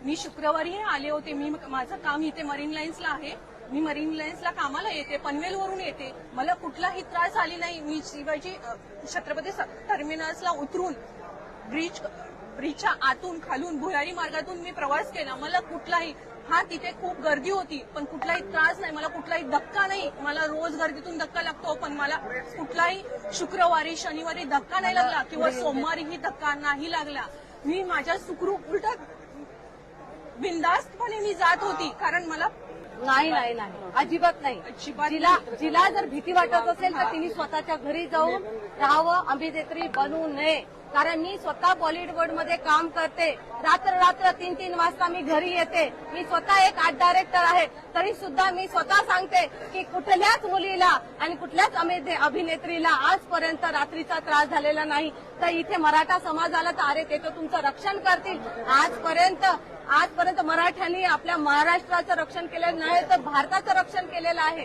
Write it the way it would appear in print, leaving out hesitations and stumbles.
मी शुक्रवारी आले होते. माझं काम इथे मरीन लाईन्सला आहे. मी मरीन लाईन्सला कामाला येते, पनवेलवरून येते. मला कुठलाही त्रास झाली नाही. मी शिवाजी छत्रपती टर्मिनसला उतरून ब्रिजच्या आतून खालून भुयारी मार्गातून मी प्रवास केला. मला कुठलाही तिथे खूप गर्दी होती, पण कुठलाही त्रास नाही. मला कुठलाही धक्का नाही. मला रोज गर्दीतून धक्का लागतो, पण मला कुठलाही शुक्रवारी शनिवारी धक्का नाही लागला किंवा सोमवारीही धक्का नाही लागला. मी माझ्या सुखरूप उलट बिनधास्तपणे मी जात होती, कारण मला नाही नाही नाही अजिबात नाही. जिला जर भीती वाटत असेल तर तिने स्वतःच्या घरी जाऊन राहावं, अभिनेत्री बनवू नये. कारण मी स्वतः बॉलिवूडमध्ये काम करते. रात्र 3-3 वाजता मी घरी येते. मी स्वतः एक आर्ट डायरेक्टर आहे, तरी सुद्धा मी स्वतः सांगते की कुठल्याच मुलीला आणि कुठल्याच अभिनेत्रीला आजपर्यंत रात्रीचा त्रास झालेला नाही. तर इथे मराठा समाजाला तर अरे ते तर तुमचं रक्षण करतील. आजपर्यंत मराठ्यांनी आपल्या महाराष्ट्राचं रक्षण केलेलं नाही, तर भारताचं रक्षण केलेलं आहे.